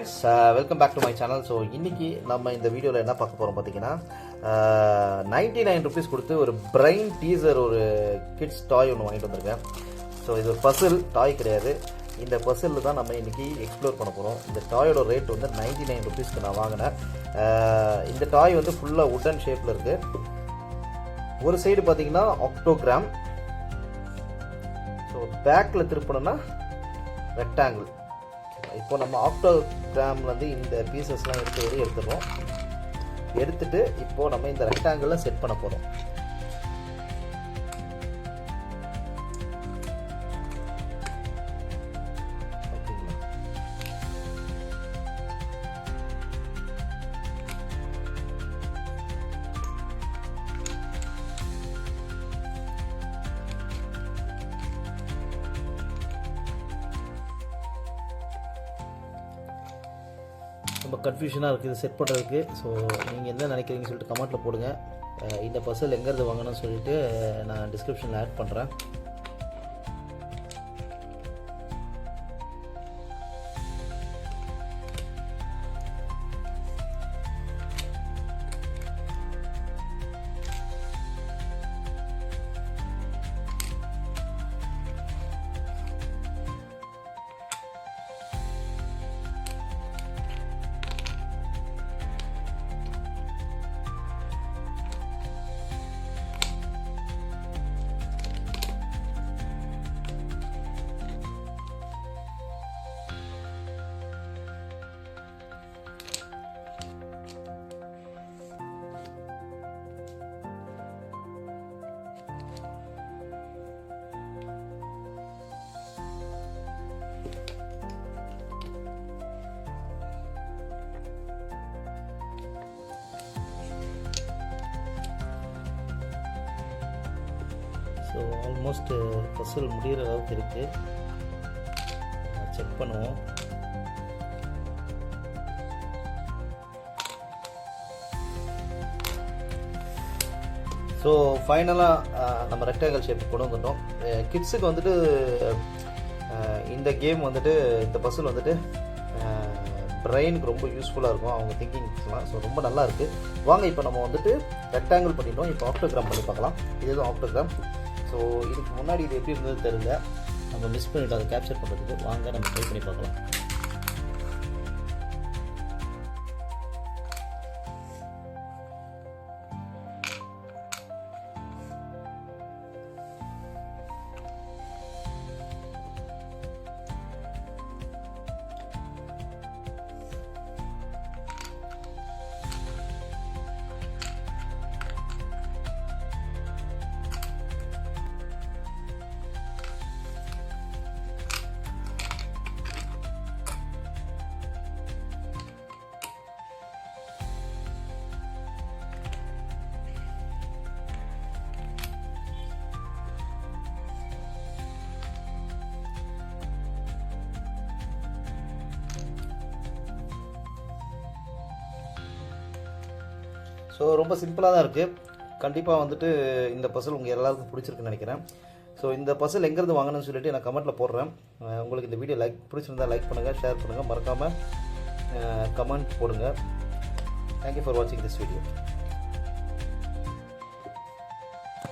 Welcome back to my channel. So இன்றைக்கி நம்ம இந்த வீடியோவில் என்ன பார்க்க போகிறோம் பார்த்தீங்கன்னா 99 ருபீஸ் கொடுத்து ஒரு பிரைன் டீசர் ஒரு கிட்ஸ் டாய் ஒன்று வாங்கிட்டு வந்திருக்கேன். ஸோ இது ஒரு பசில் டாய் கிடையாது. இந்த பசிலில் தான் நம்ம இன்றைக்கி எக்ஸ்ப்ளோர் பண்ண போகிறோம். இந்த டாயோட ரேட் வந்து 99 ருபீஸ்க்கு நான் வாங்கினேன். இந்த டாய் வந்து ஃபுல்லாக வுட்டன் ஷேப்பில் இருக்குது. ஒரு சைடு பார்த்தீங்கன்னா ஆக்டோகிராம். ஸோ பேக்கில் திருப்பணும்னா ரெக்டாங்கிள். இப்போ நம்ம ஆக்டோகிராம்லேருந்து இந்த பீசஸ்லாம் எடுத்துடுறோம். எடுத்துட்டு இப்போது நம்ம இந்த ரெக்டாங்கிளில் செட் பண்ண போகிறோம். ரொம்ப கன்ஃபியூஷனாக இருக்குது இது செட் பண்ணுறதுக்கு. ஸோ நீங்கள் என்ன நினைக்கிறீங்கன்னு சொல்லிட்டு கமெண்ட்டில் போடுங்க. இந்த பசில் எங்கேருந்து வாங்கணும்னு சொல்லிட்டு நான் டிஸ்கிரிப்ஷனில் ஆட் பண்ணுறேன். ஸோ ஆல்மோஸ்ட் பசில் முடிகிற அளவுக்கு இருக்குது. செக் பண்ணுவோம். ஸோ ஃபைனலாக நம்ம ரெக்டாங்கிள் ஷேப் கொண்டு வந்துட்டோம். கிட்ஸுக்கு வந்துட்டு இந்த கேம் வந்துட்டு இந்த பசில் வந்துட்டு பிரெயினுக்கு ரொம்ப யூஸ்ஃபுல்லாக இருக்கும் அவங்க திங்கிங்ஸ்லாம். ஸோ ரொம்ப நல்லா இருக்குது. வாங்க இப்போ நம்ம வந்துட்டு ரெக்டாங்கிள் பண்ணிட்டோம். இப்போ ஆக்டோகிராம் பண்ணி பார்க்கலாம். இதுதான் ஆக்டோகிராம். ஸோ இதுக்கு முன்னாடி இது எப்படி இருந்தது தெரியல, நம்ம மிஸ் பண்ணிவிட்டு அதை கேப்சர் பண்ணுறதுக்கு. வாங்க நம்ம ட்ரை பண்ணி பார்க்கலாம். ஸோ ரொம்ப சிம்பிளாக தான் இருக்குது. கண்டிப்பாக வந்துட்டு இந்த பசில் உங்கள் எல்லாருக்கும் பிடிச்சிருக்குன்னு நினைக்கிறேன். ஸோ இந்த பசில் எங்கேருந்து வாங்கணும்னு சொல்லிட்டு நான் கமெண்ட்டில் போடுறேன். உங்களுக்கு இந்த வீடியோ பிடிச்சிருந்தால் லைக் பண்ணுங்கள், ஷேர் பண்ணுங்கள், மறக்காமல் கமெண்ட் போடுங்க. தேங்க்யூ ஃபார் வாட்சிங் திஸ் வீடியோ.